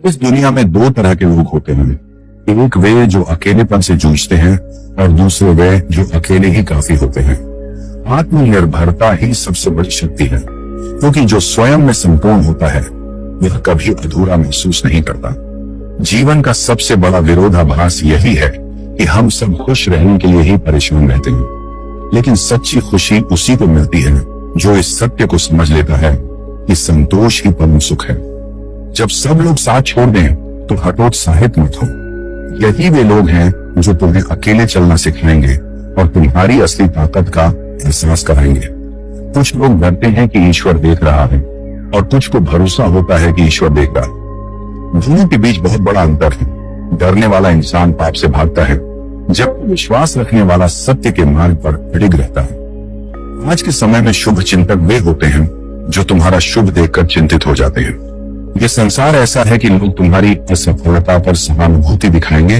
इस दुनिया में दो तरह के लोग होते हैं। एक वे जो अकेलेपन से जूझते हैं और दूसरे वे जो अकेले ही काफी होते हैं। आत्मनिर्भरता ही सबसे बड़ी शक्ति है, क्योंकि जो स्वयं में संपूर्ण होता है वह कभी अधूरा महसूस नहीं करता। जीवन का सबसे बड़ा विरोधाभास यही है कि हम सब खुश रहने के लिए ही परेशान रहते हैं, लेकिन सच्ची खुशी उसी को मिलती है जो इस सत्य को समझ लेता है कि संतोष ही परम सुख है। जब सब लोग साथ छोड़ दें तो हतोत्साहित मत हो। यही वे लोग हैं जो तुम्हें अकेले चलना सिखाएंगे और तुम्हारी असली ताकत का एहसास कराएंगे। कुछ लोग डरते हैं कि ईश्वर देख रहा है और कुछ को भरोसा होता है कि ईश्वर देख रहा है। दोनों के बीच बहुत बड़ा अंतर है। डरने वाला इंसान पाप से भागता है, जब विश्वास रखने वाला सत्य के मार्ग पर अडिग रहता है। आज के समय में शुभ चिंतक वे होते हैं जो तुम्हारा शुभ देखकर चिंतित हो जाते हैं। ये संसार ऐसा है कि लोग तुम्हारी असफलता पर सहानुभूति दिखाएंगे,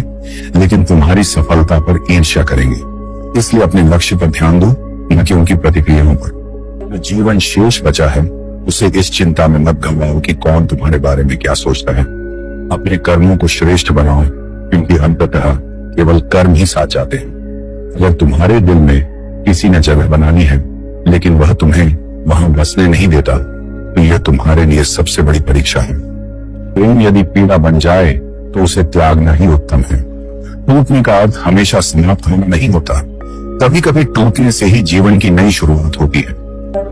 लेकिन तुम्हारी सफलता पर ईर्ष्या करेंगे। इसलिए अपने लक्ष्य पर ध्यान दो, न कि उनकी प्रतिक्रियाओं पर। जो जीवन शेष बचा है उसे इस चिंता में मत गंवाओ कि कौन तुम्हारे बारे में क्या सोचता है। अपने कर्मों को श्रेष्ठ बनाओ, क्योंकि अंततः केवल कर्म ही साथ जाते हैं। अगर तुम्हारे दिल में किसी ने जगह बनानी है लेकिन वह तुम्हें वहां बसने नहीं देता, तो यह तुम्हारे लिए सबसे बड़ी परीक्षा है। प्रेम यदि पीड़ा बन जाए तो उसे त्यागना ही उत्तम है। टूटने का अर्थ हमेशा समाप्त होना नहीं होता। कभी कभी टूटने से ही जीवन की नई शुरुआत होती है।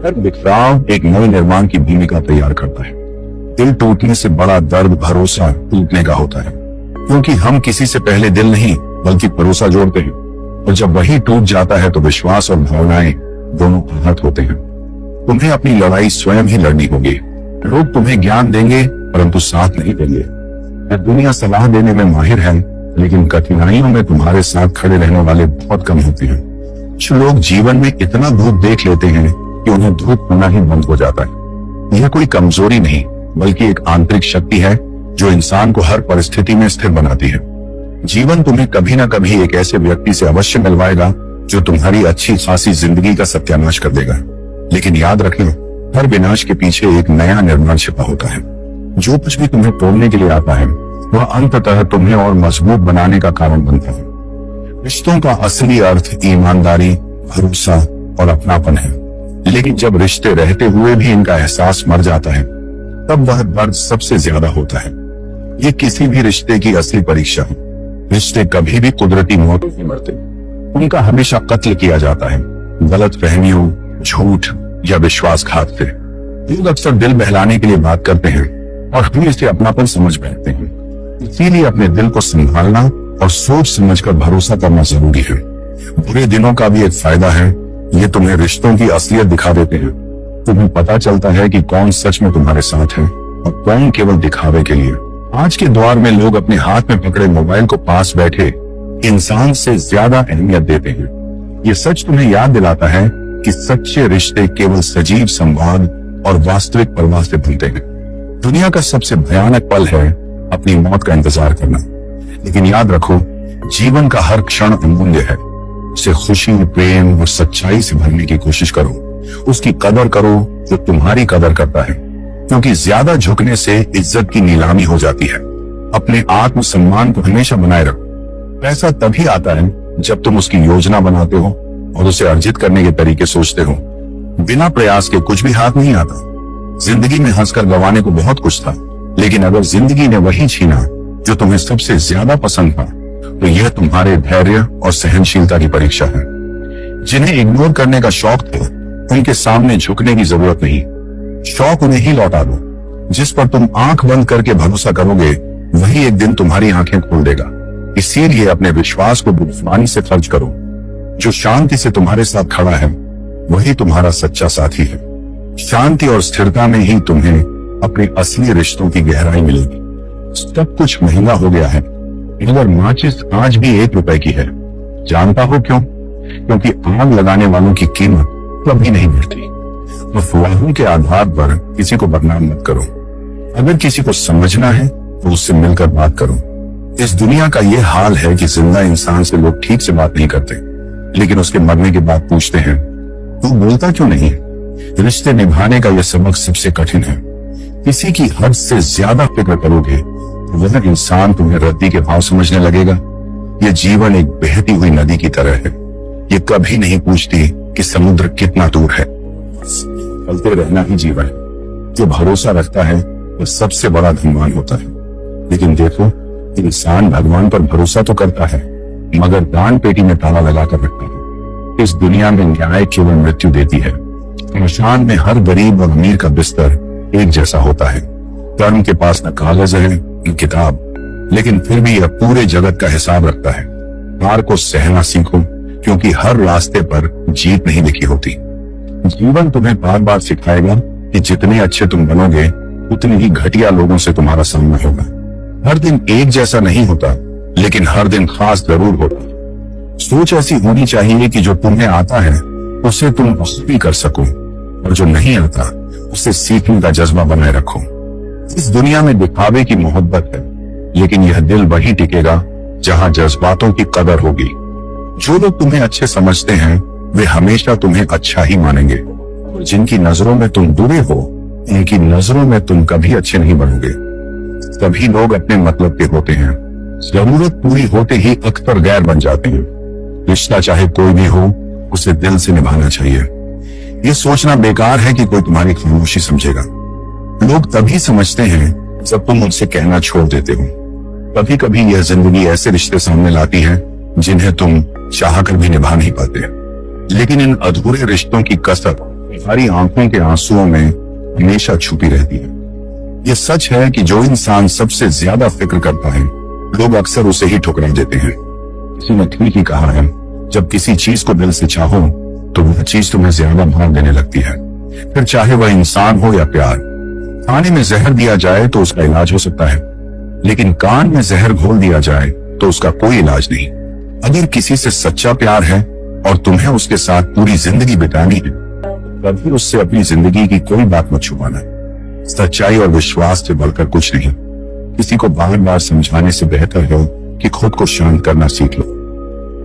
हर बिखराव एक नए निर्माण की भूमिका तैयार करता है। दिल टूटने से बड़ा दर्द भरोसा टूटने का होता है, क्योंकि हम किसी से पहले दिल नहीं बल्कि भरोसा जोड़ते हैं, और जब वही टूट जाता है तो विश्वास और भावनाएं दोनों आहत होते हैं। तुम्हें अपनी लड़ाई स्वयं ही लड़नी होगी। लोग तुम्हें ज्ञान देंगे परंतु साथ नहीं देंगे। दुनिया सलाह देने में माहिर है, लेकिन कठिनाइयों में तुम्हारे साथ खड़े रहने वाले बहुत कम होते हैं। कुछ लोग जीवन में इतना धूप देख लेते हैं कि उन्हें धूप होना ही बंद हो जाता है। यह कोई कमजोरी नहीं बल्कि एक आंतरिक शक्ति है जो इंसान को हर परिस्थिति में स्थिर बनाती है। जीवन तुम्हें कभी न कभी एक ऐसे व्यक्ति से अवश्य मिलवाएगा जो तुम्हारी अच्छी खासी जिंदगी का सत्यानाश कर देगा, लेकिन याद रखना, हर विनाश के पीछे एक नया निर्माण छिपा होता है। जो कुछ भी तुम्हें तोड़ने के लिए आता है वह अंततः तुम्हें और मजबूत बनाने का कारण बनता है। रिश्तों का असली अर्थ ईमानदारी, भरोसा और अपनापन है, लेकिन जब रिश्ते रहते हुए भी इनका एहसास मर जाता है तब वह दर्द सबसे ज्यादा होता है। ये किसी भी रिश्ते की असली परीक्षा है। रिश्ते कभी भी कुदरती मौत नहीं मरते, उनका हमेशा कत्ल किया जाता है, गलत फहमियों, झूठ या विश्वासघात से। लोग अक्सर दिल बहलाने के लिए बात करते हैं और हम इसे अपनापन समझ बैठते हैं। इसीलिए अपने दिल को संभालना और सोच समझकर भरोसा करना जरूरी है। बुरे दिनों का भी एक फायदा है, ये तुम्हें रिश्तों की असलियत दिखा देते हैं। तुम्हें पता चलता है कि कौन सच में तुम्हारे साथ है और कौन केवल दिखावे के लिए। आज के दौर में लोग अपने हाथ में पकड़े मोबाइल को पास बैठे इंसान से ज्यादा अहमियत देते हैं। ये सच तुम्हें याद दिलाता है कि सच्चे रिश्ते केवल सजीव संवाद और वास्तविक परवाह से बनते हैं। दुनिया का सबसे भयानक पल है अपनी मौत का इंतजार करना, लेकिन याद रखो, जीवन का हर क्षण अमूल्य है। उसे खुशी, प्रेम और सच्चाई से भरने की कोशिश करो। उसकी कदर करो जो तुम्हारी कदर करता है, क्योंकि ज्यादा झुकने से इज्जत की नीलामी हो जाती है। अपने आत्मसम्मान को हमेशा बनाए रखो। पैसा तभी आता है जब तुम उसकी योजना बनाते हो और उसे अर्जित करने के तरीके सोचते हो। बिना प्रयास के कुछ भी हाथ नहीं आता। जिंदगी में हंसकर गंवाने को बहुत कुछ था, लेकिन अगर जिंदगी ने वही छीना जो तुम्हें सबसे ज्यादा पसंद था, तो यह तुम्हारे धैर्य और सहनशीलता की परीक्षा है। जिन्हें इग्नोर करने का शौक था, उनके सामने झुकने की जरूरत नहीं। शौक उन्हें ही लौटा दो। जिस पर तुम आंख बंद करके भरोसा करोगे वही एक दिन तुम्हारी आंखें खोल देगा। इसीलिए अपने विश्वास को बुद्धिमानी से खर्च करो। जो शांति से तुम्हारे साथ खड़ा है वही तुम्हारा सच्चा साथी है। शांति और स्थिरता में ही तुम्हें अपने असली रिश्तों की गहराई मिलेगी। सब कुछ महंगा हो गया है, मगर माचिस आज भी 1 रुपए की है। जानता हो क्यों? क्योंकि आग लगाने वालों की कीमत कभी नहीं मिलती। अफवाहों के आधार पर किसी को बदनाम मत करो। अगर किसी को समझना है तो उससे मिलकर बात करो। इस दुनिया का ये हाल है कि जिंदा इंसान से लोग ठीक से बात नहीं करते, लेकिन उसके मरने के बाद पूछते हैं तू बोलता क्यों नहीं? रिश्ते निभाने का यह सबक सबसे कठिन है। किसी की हद से ज्यादा फिक्र करोगे वह इंसान तुम्हें रद्दी के भाव समझने लगेगा। यह जीवन एक बहती हुई नदी की तरह है। ये कभी नहीं पूछती कि समुद्र कितना दूर है। चलते रहना ही जीवन है। जो भरोसा रखता है वह सबसे बड़ा धनवान होता है। लेकिन देखो, इंसान भगवान पर भरोसा तो करता है, मगर दान पेटी में ताला लगाकर रखता है। इस दुनिया में न्याय केवल मृत्यु देती है। शमशान में हर गरीब और अमीर का बिस्तर एक जैसा होता है। कर्म के पास न कागज है न किताब, लेकिन फिर भी यह पूरे जगत का हिसाब रखता है। हार को सहना सीखो, क्योंकि हर रास्ते पर जीत नहीं लिखी होती। जीवन तुम्हें बार बार सिखाएगा कि जितने अच्छे तुम बनोगे उतनी ही घटिया लोगों से तुम्हारा सामना होगा। हर दिन एक जैसा नहीं होता, लेकिन हर दिन खास जरूर होता। सोच ऐसी होनी चाहिए कि जो तुम्हें आता है उसे तुम भी कर सको, और जो नहीं आता उसे सीखने का जज्बा बनाए रखो। इस दुनिया में दिखावे की मोहब्बत है, लेकिन यह दिल वही टिकेगा जहां जज्बातों की कदर होगी। जो लोग तुम्हें अच्छे समझते हैं वे हमेशा तुम्हें अच्छा ही मानेंगे, और जिनकी नजरों में तुम बुरे हो उनकी नजरों में तुम कभी अच्छे नहीं बनोगे। सभी लोग अपने मतलब के होते हैं। जरूरत पूरी होते ही अक्सर गैर बन जाते हैं। रिश्ता चाहे कोई भी हो, उसे दिल से निभाना चाहिए। ये सोचना बेकार है कि कोई तुम्हारी खामोशी समझेगा। लोग तभी समझते हैं जब तुम उनसे कहना छोड़ देते हो। कभी कभी यह जिंदगी ऐसे रिश्ते सामने लाती है जिन्हें तुम चाहकर भी निभा नहीं पाते, लेकिन इन अधूरे रिश्तों की कसर तुम्हारी आंखों के आंसुओं में हमेशा छुपी रहती है। यह सच है कि जो इंसान सबसे ज्यादा फिक्र करता है लोग अक्सर उसे ही ठुकरा देते हैं। किसी ने ठीक ही कहा है, जब किसी चीज को दिल से चाहो तो वह चीज तुम्हें ज्यादा भाव देने लगती है, फिर चाहे वह इंसान हो या प्यार। खाने में जहर दिया जाए तो उसका इलाज हो सकता है, लेकिन कान में जहर घोल दिया जाए तो उसका कोई इलाज नहीं। अगर किसी से सच्चा प्यार है और तुम्हें उसके साथ पूरी जिंदगी बितानी है, कभी उससे अपनी जिंदगी की कोई बात मत छुपाना। सच्चाई और विश्वास से बढ़कर कुछ नहीं। किसी को बार बार समझाने से बेहतर है कि खुद को शांत करना सीख लो।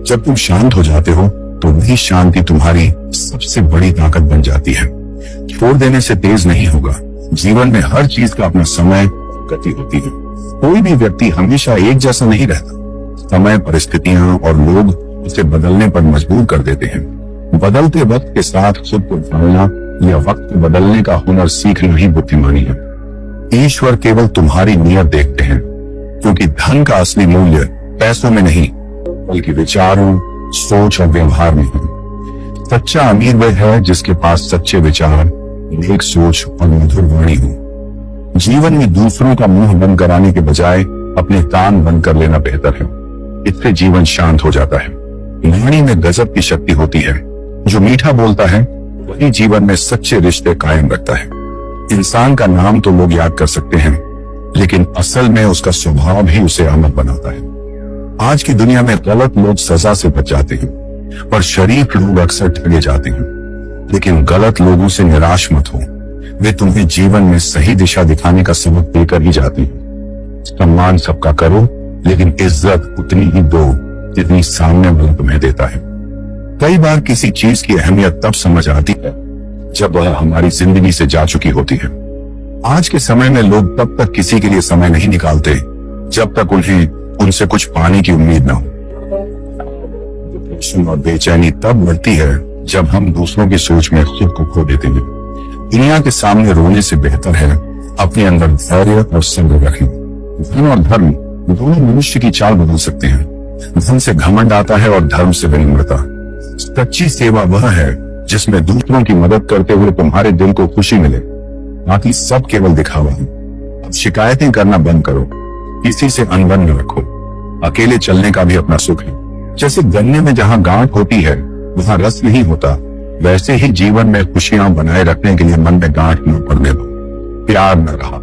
जब तुम शांत हो जाते हो तो वही शांति तुम्हारी सबसे बड़ी ताकत बन जाती है। छोड़ देने से तेज नहीं होगा। जीवन में हर चीज का अपना समय, गति होती है। कोई भी व्यक्ति हमेशा एक जैसा नहीं रहता। समय, परिस्थितियां और लोग उसे बदलने पर मजबूर कर देते हैं। बदलते वक्त के साथ खुद को ढालना या वक्त को बदलने का हुनर सीखना ही बुद्धिमानी है। ईश्वर केवल तुम्हारी नीयत देखते हैं, क्योंकि धन का असली मूल्य पैसों में नहीं बल्कि विचारों, सोच और व्यवहार में है। सच्चा अमीर वह है जिसके पास सच्चे विचार, नेक सोच और मधुर वाणी हो। जीवन में दूसरों का मुंह बंद कराने के बजाय अपने कान बंद कर लेना बेहतर है। इससे जीवन शांत हो जाता है। वाणी में गजब की शक्ति होती है। जो मीठा बोलता है वही जीवन में सच्चे रिश्ते कायम रखता है। इंसान का नाम तो लोग याद कर सकते हैं, लेकिन असल में उसका स्वभाव भी उसे अमर बनाता है। आज की दुनिया में गलत लोग सजा से बच जाते हैं, पर शरीफ लोग अक्सर ठगे जाते हैं। लेकिन गलत लोगों से निराश मत हो। वे तुम्हें जीवन में सही दिशा दिखाने का सबक देकर ही जाते हैं। सम्मान सबका करो, लेकिन इज्जत उतनी ही दो जितनी सामने वाला तुम्हें देता है। कई बार किसी चीज की अहमियत तब समझ आती है जब वह हमारी जिंदगी से जा चुकी होती है। आज के समय में लोग तब तक किसी के लिए समय नहीं निकालते जब तक उन्हें उनसे कुछ पाने की उम्मीद न हो। डिप्रेशन और बेचैनी तब बढ़ती है जब हम दूसरों की सोच में खुद को खो देते हैं। दुनिया के सामने रोने से बेहतर है अपने अंदर धैर्य और सब्र रखें। धन और धर्म दोनों मनुष्य की चाल बदल सकते हैं। धन से घमंड आता है और धर्म से विनम्रता। सच्ची सेवा वह है जिसमें दूसरों की मदद करते हुए तुम्हारे दिल को खुशी मिले, बाकी सब केवल दिखावा है। अब शिकायतें करना बंद करो, किसी से अनबन न रखो। अकेले चलने का भी अपना सुख है। जैसे गन्ने में जहां गांठ होती है वहां रस नहीं होता, वैसे ही जीवन में खुशियां बनाए रखने के लिए मन में गांठ न पड़ने दो। प्यार न रहा,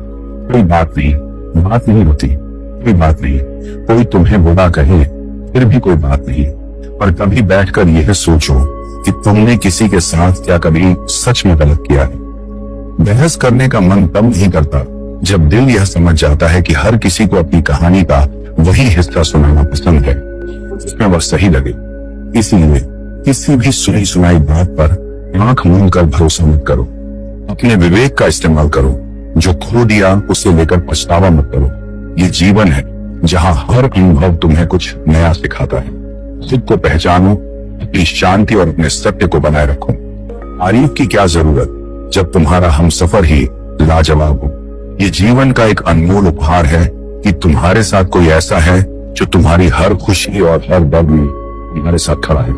कोई बात नहीं होती, कोई बात नहीं। कोई तुम्हें बुरा कहे फिर भी कोई बात नहीं, पर कभी बैठकर यह सोचो कि तुमने किसी के साथ क्या कभी सच में गलत किया है। बहस करने का मन तब नहीं करता जब दिल यह समझ जाता है कि हर किसी को अपनी कहानी का वही हिस्सा सुनाना पसंद है जिसमें वह सही लगे। इसीलिए किसी भी सुनी सुनाई बात पर आंख मूंद कर भरोसा मत करो। अपने विवेक का इस्तेमाल करो। जो खो दिया उसे लेकर पछतावा मत करो। ये जीवन है जहाँ हर अनुभव तुम्हें कुछ नया सिखाता है। खुद को पहचानो, अपनी शांति और अपने सत्य को बनाए रखो। तारीफ की क्या जरूरत जब तुम्हारा हमसफर ही लाजवाब हो। ये जीवन का एक अनमोल उपहार है कि तुम्हारे साथ कोई ऐसा है जो तुम्हारी हर खुशी और हर दर्द में तुम्हारे साथ खड़ा है।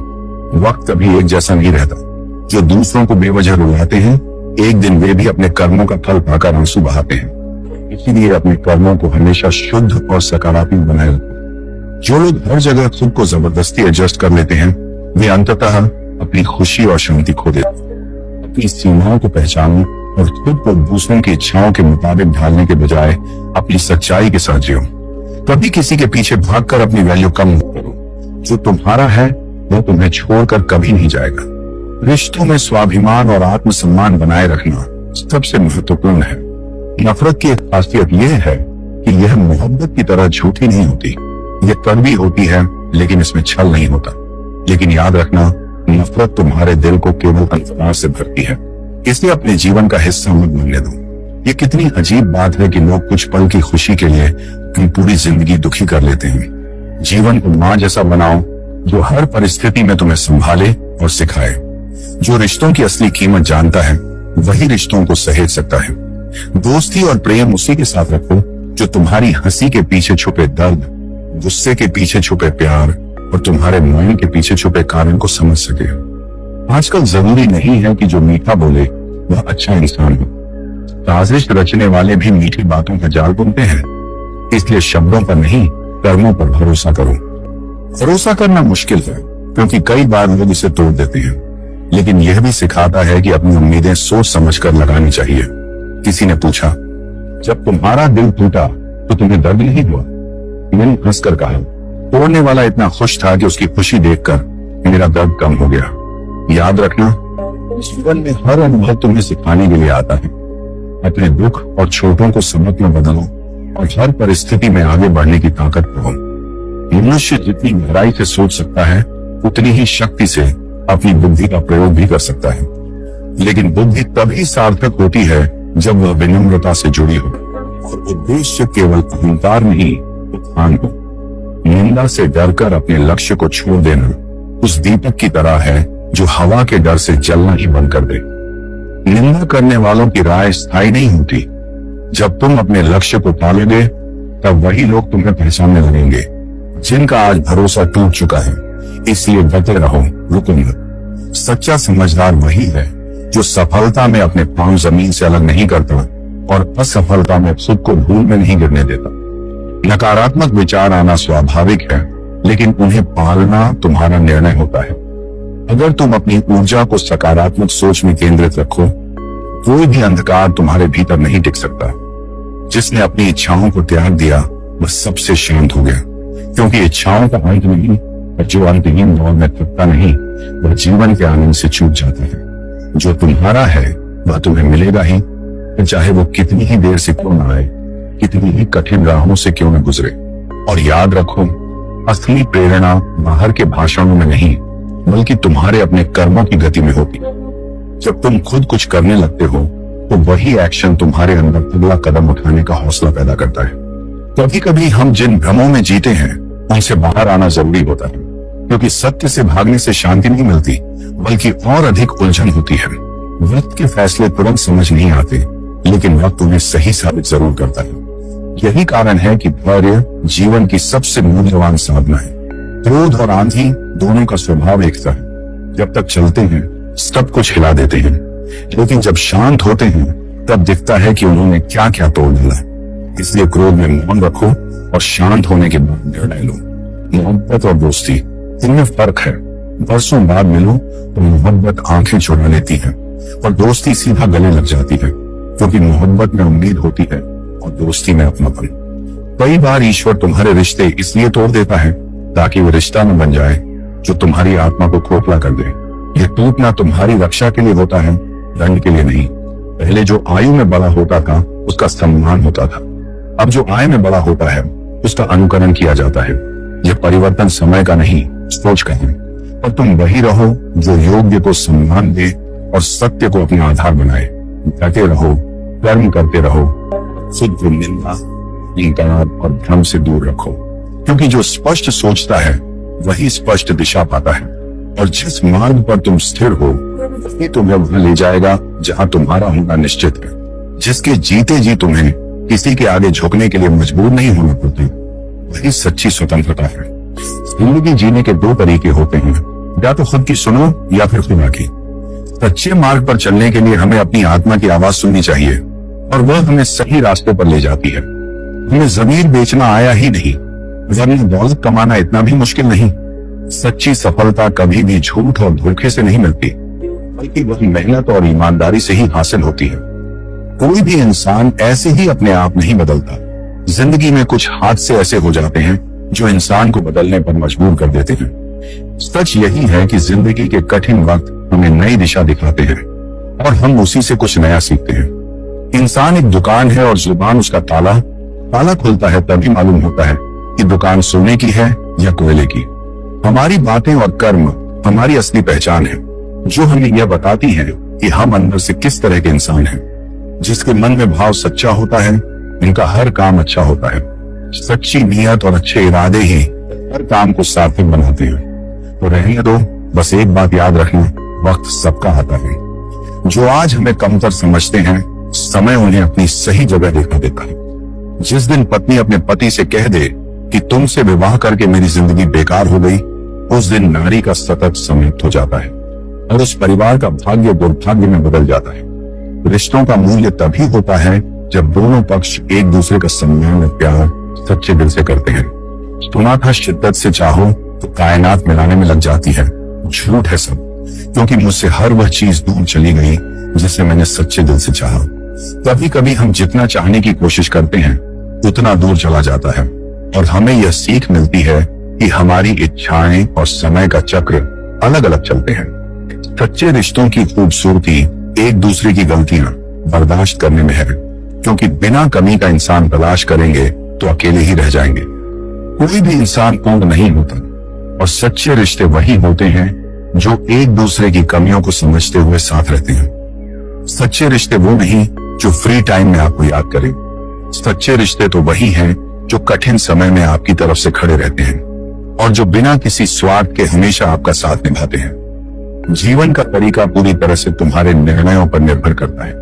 वक्त कभी एक जैसा नहीं रहता। जो दूसरों को बेवजह रुलाते हैं, एक दिन वे भी अपने कर्मों का फल पाकर आंसू बहाते हैं। इसीलिए अपने कर्मों को हमेशा शुद्ध और सकारात्मक बनाए रखो। जो लोग हर जगह खुद को जबरदस्ती एडजस्ट कर लेते हैं, वे अंततः अपनी खुशी और शांति खो देते हैं। अपनी सीमाओं को पहचानो और खुद को दूसरों की इच्छाओं के मुताबिक ढालने के बजाय अपनी सच्चाई के साथ जियो। कभी किसी के पीछे भागकर अपनी वैल्यू कम मत करो। जो तुम्हारा है वो तुम्हें छोड़कर कभी नहीं जाएगा। रिश्तों में स्वाभिमान और आत्मसम्मान बनाए रखना सबसे महत्वपूर्ण है। नफरत की एक खासियत यह है कि यह मोहब्बत की तरह झूठी नहीं होती। यह कड़वी होती है, लेकिन इसमें छल नहीं होता। लेकिन याद रखना, नफरत तुम्हारे दिल को केवल अंधकार से भरती है। इसलिए अपने जीवन का हिस्सा मत बनने दो। ये कितनी अजीब बात है कि लोग कुछ पल की खुशी के लिए अपनी पूरी जिंदगी दुखी कर लेते हैं। जीवन को माँ जैसा बनाओ, जो हर परिस्थिति में तुम्हें संभाले और सिखाए। जो रिश्तों की असली कीमत जानता है, वही रिश्तों को सहेज सकता है। दोस्ती और प्रेम उसी के साथ रखो जो तुम्हारी हंसी के पीछे छुपे दर्द, गुस्से के पीछे छुपे प्यार और तुम्हारे मन के पीछे छुपे कारण को समझ सके। आजकल जरूरी नहीं है कि जो मीठा बोले वह अच्छा इंसान हो। साजिश रचने वाले भी मीठी बातों का जाल बुनते हैं। इसलिए शब्दों पर नहीं, कर्मों पर भरोसा करो। भरोसा करना मुश्किल है क्योंकि कई बार लोग इसे तोड़ देते हैं, लेकिन यह भी सिखाता है कि अपनी उम्मीदें सोच समझकर लगानी चाहिए। किसी ने पूछा, जब तुम्हारा दिल टूटा तो तुम्हें दर्द नहीं हुआ? मैंने हंसकर कहा, तोड़ने वाला इतना खुश था कि उसकी खुशी देखकर मेरा दर्द कम हो गया। याद रखना, जीवन में हर अनुभव तुम्हें सिखाने के लिए आता है। अपने दुख और चोटों को सबक में बदलो और हर परिस्थिति में आगे बढ़ने की ताकत पाओ। मनुष्य जितनी गहराई से सोच सकता है, उतनी ही शक्ति से अपनी बुद्धि का प्रयोग भी कर सकता है। लेकिन बुद्धि तभी सार्थक होती है जब वह विनम्रता से जुड़ी हो और उद्देश्य केवल अहंकार नहीं, उत्थान हो। निंदा से डरकर अपने लक्ष्य को छोड़ देना उस दीपक की तरह है जो हवा के डर से जलना ही बंद कर दे। निंदा करने वालों की राय स्थायी नहीं होती। जब तुम अपने लक्ष्य को पालोगे, तब वही लोग तुम्हें पहचानने लगेंगे जिनका आज भरोसा टूट चुका है। इसलिए डटे रहो, रुको मत। सच्चा समझदार वही है जो सफलता में अपने पांव जमीन से अलग नहीं करता और असफलता में खुद को धूल में नहीं गिरने देता। नकारात्मक विचार आना स्वाभाविक है, लेकिन उन्हें पालना तुम्हारा निर्णय होता है। अगर तुम अपनी ऊर्जा को सकारात्मक सोच में केंद्रित रखो, कोई भी अंधकार तुम्हारे भीतर नहीं टिक सकता। जिसने अपनी इच्छाओं को त्याग दिया वह सबसे शांत हो गया, क्योंकि इच्छाओं का अंत नहीं, और जो अंतहीन दौर में थकता नहीं, वह जीवन के आनंद से चूक जाता है। जो तुम्हारा है वह तुम्हें मिलेगा ही, चाहे वो कितनी ही देर से क्यों ना आए, कितनी ही कठिन राहों से क्यों न गुजरे। और याद रखो, असली प्रेरणा बाहर के भाषणों में नहीं, बल्कि तुम्हारे अपने कर्मों की गति में होती है। जब तुम खुद कुछ करने लगते हो, तो वही एक्शन तुम्हारे अंदर अगला कदम उठाने का हौसला पैदा करता है। कभी कभी हम जिन भ्रमों में जीते हैं, उनसे बाहर आना जरूरी होता है, क्योंकि सत्य से भागने से शांति नहीं मिलती, बल्कि और अधिक उलझन होती है। वक्त के फैसले तुरंत समझ नहीं आते, लेकिन वक्त उन्हें सही साबित जरूर करता है। यही कारण है कि धैर्य जीवन की सबसे मूल्यवान साधना है। क्रोध और आंधी दोनों का स्वभाव एक सा है। जब तक चलते हैं सब कुछ हिला देते हैं, लेकिन जब शांत होते हैं तब दिखता है कि उन्होंने क्या क्या तोड़ डाला है। इसलिए क्रोध में मौन रखो और शांत होने के बाद निर्णय लो। मोहब्बत और दोस्ती, इनमें फर्क है। बरसों बाद मिलो तो मोहब्बत आंखें चुरा लेती है और दोस्ती सीधा गले लग जाती है, क्योंकि मोहब्बत में उम्मीद होती है और दोस्ती में अपनापन। कई बार ईश्वर तुम्हारे रिश्ते इसलिए तोड़ देता है ताकि वो रिश्ता न बन जाए जो तुम्हारी आत्मा को खोखला कर दे। यह टूटना तुम्हारी रक्षा के लिए होता है, दंड के लिए नहीं। पहले जो आयु में बड़ा होता था उसका सम्मान होता था, अब जो आय में बड़ा होता है उसका अनुकरण किया जाता है। यह परिवर्तन समय का नहीं, सोच का है। और तुम वही रहो जो योग्य को सम्मान दे और सत्य को अपना आधार बनाए। डटे रहो, कर्म करते रहो, शुद्ध निंदा अहंकार और भ्रम से दूर रखो, क्योंकि जो स्पष्ट सोचता है वही स्पष्ट दिशा पाता है, और जिस मार्ग पर तुम स्थिर हो वही तुम्हें वहां ले जाएगा जहां तुम्हारा होना निश्चित है। जिसके जीते जी तुम्हें किसी के आगे झुकने के लिए मजबूर नहीं होना पड़ती, वही सच्ची स्वतंत्रता है। जिंदगी जीने के दो तरीके होते हैं, या तो खुद की सुनो या फिर खुदा की। सच्चे मार्ग पर चलने के लिए हमें अपनी आत्मा की आवाज सुननी चाहिए, और वह हमें सही रास्ते पर ले जाती है। हमें जमीर बेचना आया ही नहीं, वरना दौलत कमाना इतना भी मुश्किल नहीं। सच्ची सफलता कभी भी झूठ और धोखे से नहीं मिलती, बल्कि वह मेहनत और ईमानदारी से ही हासिल होती है। कोई भी इंसान ऐसे ही अपने आप नहीं बदलता। जिंदगी में कुछ हादसे ऐसे हो जाते हैं जो इंसान को बदलने पर मजबूर कर देते हैं। सच यही है कि जिंदगी के कठिन वक्त हमें नई दिशा दिखाते हैं, और हम उसी से कुछ नया सीखते हैं। इंसान एक दुकान है और जुबान उसका ताला। ताला खुलता है तभी मालूम होता है कि दुकान सोने की है या कोयले की। हमारी बातें और कर्म हमारी असली पहचान है, जो हमें यह बताती है कि हम अंदर से किस तरह के इंसान हैं। जिसके मन में भाव सच्चा होता है, उनका हर काम अच्छा होता है। सच्ची नीयत और अच्छे इरादे ही हर काम को सार्थक बनाते हैं। तो रहने दो, बस एक बात याद रखना, वक्त सबका आता है। जो आज हमें कमतर समझते हैं, समय उन्हें अपनी सही जगह दिखा देता है। जिस दिन पत्नी अपने पति से कह दे कि तुमसे विवाह करके मेरी जिंदगी बेकार हो गई, उस दिन नारी का सतत समाप्त हो जाता है और उस परिवार का भाग्य दुर्भाग्य में बदल जाता है। रिश्तों का मूल्य तभी होता है जब दोनों पक्ष एक दूसरे का सम्मान और प्यार सच्चे दिल से करते हैं। सुना था शिद्दत से चाहो तो कायनात मिलाने में लग जाती है। झूठ है सब, क्योंकि मुझसे हर वह चीज दूर चली गई जिसे मैंने सच्चे दिल से चाहा। कभी कभी हम जितना चाहने की कोशिश करते हैं उतना दूर चला जाता है, और हमें यह सीख मिलती है कि हमारी इच्छाएं और समय का चक्र अलग अलग चलते हैं। सच्चे रिश्तों की खूबसूरती एक दूसरे की गलतियां बर्दाश्त करने में है, क्योंकि बिना कमी का इंसान तलाश करेंगे तो अकेले ही रह जाएंगे। कोई भी इंसान पूर्ण नहीं होता, और सच्चे रिश्ते वही होते हैं जो एक दूसरे की कमियों को समझते हुए साथ रहते हैं। सच्चे रिश्ते वो नहीं जो फ्री टाइम में आपको याद करें। सच्चे रिश्ते तो वही हैं जो कठिन समय में आपकी तरफ से खड़े रहते हैं, और जो बिना किसी स्वार्थ के हमेशा आपका साथ निभाते हैं। जीवन का तरीका पूरी तरह से तुम्हारे निर्णयों पर निर्भर करता है।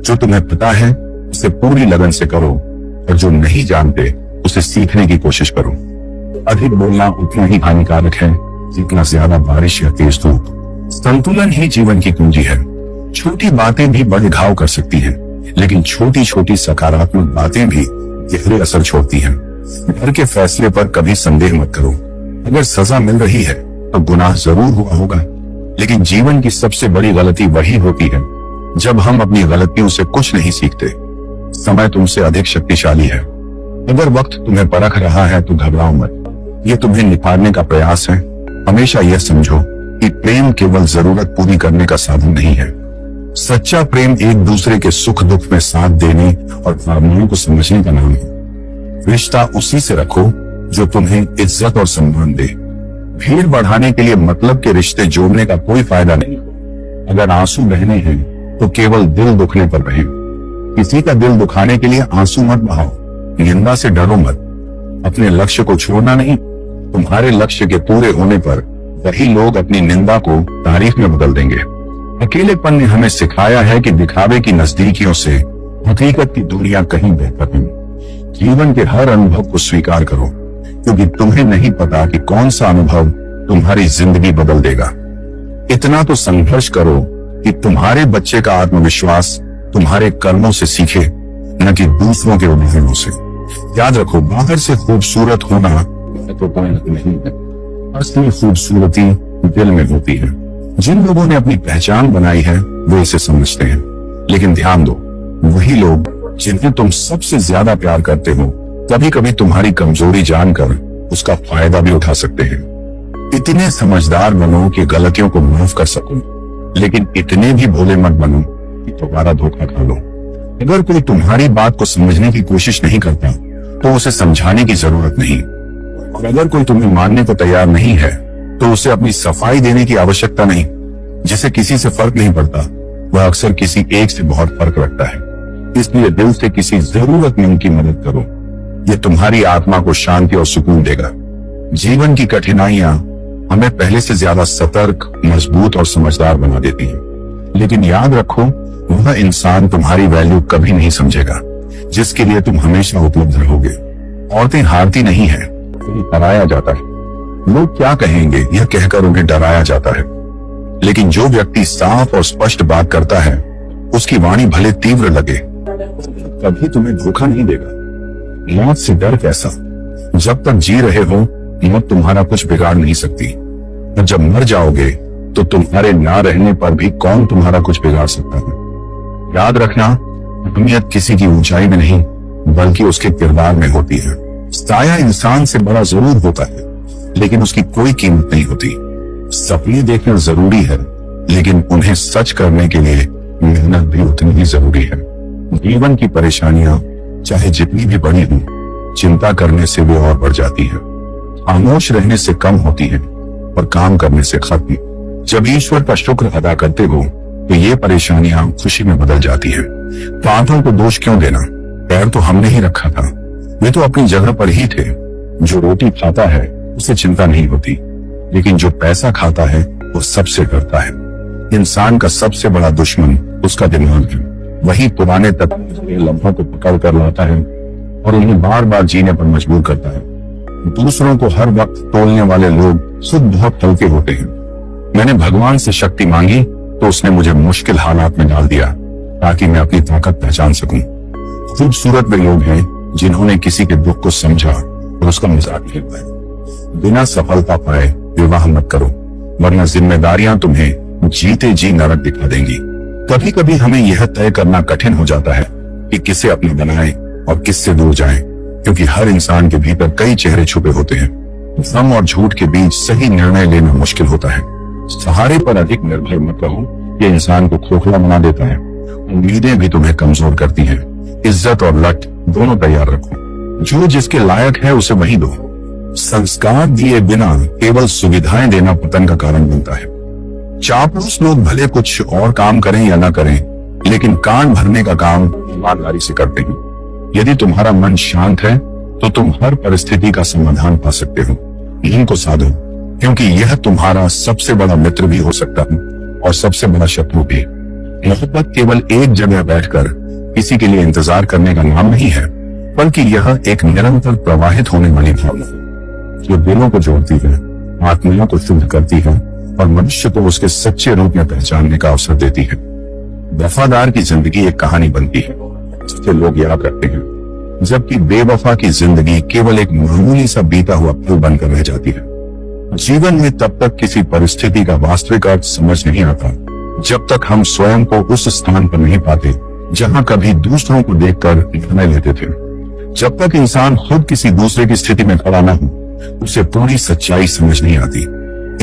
जो तुम्हें पता है उसे पूरी लगन से करो, और जो नहीं जानते उसे सीखने की कोशिश करो। अधिक बोलना उतना ही हानिकारक है जितना ज्यादा बारिश या तेज धूप। संतुलन ही जीवन की कुंजी है। छोटी बातें भी बड़े घाव कर सकती हैं, लेकिन छोटी छोटी सकारात्मक बातें भी गहरे असर छोड़ती हैं। घर के फैसले पर कभी संदेह मत करो। अगर सजा मिल रही है तो गुनाह जरूर हुआ होगा, लेकिन जीवन की सबसे बड़ी गलती वही होती है जब हम अपनी गलतियों से कुछ नहीं सीखते। समय तुमसे अधिक शक्तिशाली है। अगर वक्त तुम्हें परख रहा है तो घबराओ मत, ये तुम्हें निखारने का प्रयास है। हमेशा यह समझो कि प्रेम केवल जरूरत पूरी करने का साधन नहीं है। सच्चा प्रेम एक दूसरे के सुख दुख में साथ देने और भावनाओं को समझने का नाम है। रिश्ता उसी से रखो जो तुम्हें इज्जत और सम्मान दे। भीड़ बढ़ाने के लिए मतलब के रिश्ते जोड़ने का कोई फायदा नहीं। अगर आंसू बहने हैं तो केवल दिल दुखने पर बहे। किसी का दिल दुखाने के लिए आंसू मत बहाओ। निंदा से डरो मत। अपने लक्ष्य को छोड़ना नहीं। तुम्हारे लक्ष्य के पूरे होने पर वही लोग अपनी निंदा को तारीफ में बदल देंगे। अकेलेपन ने हमें सिखाया है कि दिखावे की नजदीकियों से हकीकत की दूरियां कहीं बेहतर हैं। जीवन के हर अनुभव को स्वीकार करो, क्योंकि तुम्हें नहीं पता कि कौन सा अनुभव तुम्हारी जिंदगी बदल देगा। इतना तो संघर्ष करो कि तुम्हारे बच्चे का आत्मविश्वास तुम्हारे कर्मों से सीखे, न कि दूसरों के उदाहरणों से। याद रखो, बाहर से खूबसूरत होना तो कोई नहीं है। असली खूबसूरती दिल में होती है। जिन लोगों ने अपनी पहचान बनाई है वे इसे समझते हैं, लेकिन ध्यान दो, वही लोग जिन्हें तुम सबसे ज्यादा प्यार करते हो कभी कभी तुम्हारी कमजोरी जानकर उसका फायदा भी उठा सकते हैं। इतने समझदार बनो कि गलतियों को माफ कर सको, लेकिन इतने भी भोले मत बनो कि दोबारा धोखा खा लो। अगर कोई तुम्हारी बात को समझने की कोशिश नहीं करता तो उसे समझाने की जरूरत नहीं, और अगर कोई तुम्हें मानने को तैयार नहीं है तो उसे अपनी सफाई देने की आवश्यकता नहीं। जिसे किसी से फर्क नहीं पड़ता वह अक्सर किसी एक से बहुत फर्क रखता है। इसलिए दिल से किसी जरूरतमंद की मदद करो, ये तुम्हारी आत्मा को शांति और सुकून देगा। जीवन की कठिनाइयां हमें पहले से ज्यादा सतर्क, मजबूत और समझदार बना देती हैं। लेकिन याद रखो, वह इंसान तुम्हारी वैल्यू कभी नहीं समझेगा जिसके लिए तुम हमेशा उपलब्ध रहोगे। औरतें हारती नहीं है, उन्हें डराया जाता है। लोग क्या कहेंगे यह कहकर उन्हें डराया जाता है। लेकिन जो व्यक्ति साफ और स्पष्ट बात करता है, उसकी वाणी भले तीव्र लगे, कभी तुम्हें धोखा नहीं देगा। मौत से डर कैसा? जब तक जी रहे हो, मौत तुम्हारा कुछ बिगाड़ नहीं सकती। और जब मर जाओगे तो तुम्हारे ना रहने पर भी कौन तुम्हारा कुछ बिगाड़ सकता है। याद रखना, अहमियत किसी की ऊंचाई में नहीं बल्कि उसके किरदार में होती है। साया इंसान से बड़ा जरूर होता है, लेकिन उसकी कोई कीमत नहीं होती। सपने देखना जरूरी है, लेकिन उन्हें सच करने के लिए मेहनत भी उतनी ही जरूरी है। जीवन की परेशानियां चाहे जितनी भी बड़ी हों, चिंता करने से वे और बढ़ जाती है। खामोश रहने से कम होती है और काम करने से खत्म। जब ईश्वर का शुक्र अदा करते हो तो ये परेशानियां खुशी में बदल जाती है। पांवों को दोष क्यों देना? पैर तो हमने ही रखा था, वे तो अपनी जगह पर ही थे। जो रोटी खाता है उसे चिंता नहीं होती, लेकिन जो पैसा खाता है वो सबसे डरता है। इंसान का सबसे बड़ा दुश्मन उसका दिमाग है। वही पुराने तत्व लम्हों को पकड़ कर लाता है और उन्हें बार बार जीने पर मजबूर करता है। दूसरों को हर वक्त तोलने वाले लोग खुद बहुत हल्के होते हैं। मैंने भगवान से शक्ति मांगी तो उसने मुझे मुश्किल हालात में डाल दिया ताकि मैं अपनी ताकत पहचान सकूं। खूबसूरत वे लोग हैं जिन्होंने किसी के दुख को समझा और उसका मजाक नहीं उड़ाया। बिना सफलता पाए विवाह मत करो, वरना जिम्मेदारियां तुम्हें जीते जी नरक दिखा देंगी। कभी कभी हमें यह तय करना कठिन हो जाता है कि किसे अपने बनाएं और किससे दूर जाएं, क्योंकि हर इंसान के भीतर कई चेहरे छुपे होते हैं। सम और झूठ के बीच सही निर्णय लेना मुश्किल होता है। सहारे पर अधिक निर्भर मत रहो, ये इंसान को खोखला बना देता है। उम्मीदें भी तुम्हें कमजोर करती हैं। इज्जत और लट दोनों तैयार रखो। जो जिसके लायक है उसे वही दो। संस्कार दिए बिना केवल सुविधाएं देना पतन का कारण बनता है। चापलूस लोग भले कुछ और काम करें या ना करें, लेकिन कान भरने का काम ईमानदारी से करते हैं। यदि तुम्हारा मन शांत है तो तुम हर परिस्थिति का समाधान पा सकते हो। इनको साधो, क्योंकि यह तुम्हारा सबसे बड़ा मित्र भी हो सकता है और सबसे बड़ा शत्रु भी। मोहब्बत केवल एक जगह बैठकर किसी के लिए इंतजार करने का नाम नहीं है, बल्कि यह एक निरंतर प्रवाहित होने वाली भावना है जो दिलों को जोड़ती है, आत्माओं को शुद्ध करती है और मनुष्य को उसके सच्चे रूप में पहचानने का अवसर देती है। वफादार की जिंदगी एक कहानी बनती है जिसे लोग याद रखते हैं, जबकि बेवफा की जिंदगी केवल एक मामूली सा बीता हुआ पल बनकर रह जाती है। जीवन में तब तक किसी परिस्थिति का वास्तविक अर्थ समझ नहीं आता जब तक हम स्वयं को उस स्थान पर नहीं पाते जहां कभी दूसरों को देखकर निर्णय लेते थे। जब तक इंसान खुद किसी दूसरे की स्थिति में खड़ा न हो, उसे पूरी सच्चाई समझ नहीं आती।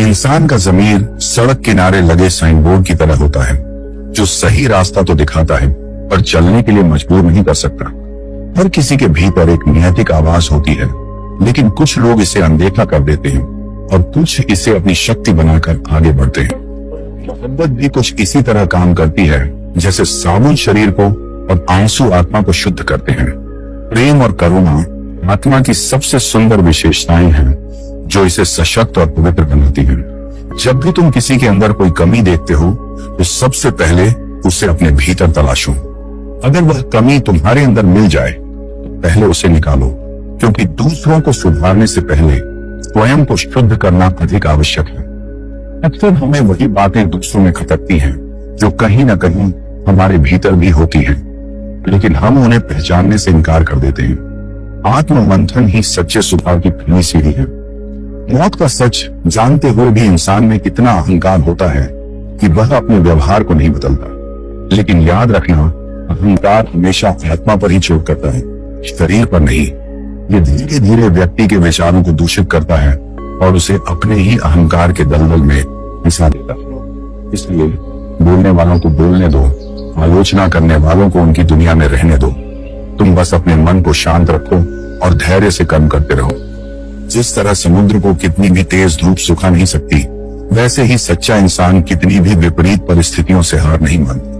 इंसान का ज़मीर सड़क किनारे लगे साइन बोर्ड की तरह होता है, जो सही रास्ता तो दिखाता है पर चलने के लिए मजबूर नहीं कर सकता। हर किसी के भीतर एक नैतिक आवाज होती है, लेकिन कुछ लोग इसे अनदेखा कर देते हैं और कुछ इसे अपनी शक्ति बनाकर आगे बढ़ते हैं। मोहब्बत भी कुछ इसी तरह काम करती है जैसे साबुन शरीर को और आंसू आत्मा को शुद्ध करते हैं। प्रेम और करुणा आत्मा की सबसे सुंदर विशेषताएं हैं जो इसे सशक्त और पवित्र बनाती हैं। जब भी तुम किसी के अंदर कोई कमी देखते हो तो सबसे पहले उसे अपने भीतर तलाशो। अगर वह कमी तुम्हारे अंदर मिल जाए तो पहले उसे निकालो, क्योंकि दूसरों को सुधारने से पहले स्वयं को शुद्ध करना अधिक आवश्यक है। अक्सर हमें वही बातें दूसरों में खटकती हैं जो कहीं न कहीं हमारे भीतर भी होती हैं, लेकिन हम उन्हें पहचानने से इनकार कर देते हैं। आत्ममंथन ही सच्चे सुधार की पहली सीढ़ी है। मौत का सच जानते हुए भी इंसान में कितना अहंकार होता है कि वह अपने व्यवहार को नहीं बदलता। लेकिन याद रखना, अहंकार हमेशा आत्मा पर ही चोट करता है, शरीर पर नहीं। ये धीरे धीरे व्यक्ति के विचारों को दूषित करता है और उसे अपने ही अहंकार के दलदल में फंसा देता है। इसलिए बोलने वालों को बोलने दो, आलोचना करने वालों को उनकी दुनिया में रहने दो। तुम बस अपने मन को शांत रखो और धैर्य से कर्म करते रहो। जिस तरह समुद्र को कितनी भी तेज धूप सुखा नहीं सकती, वैसे ही सच्चा इंसान कितनी भी विपरीत परिस्थितियों से हार नहीं मानता।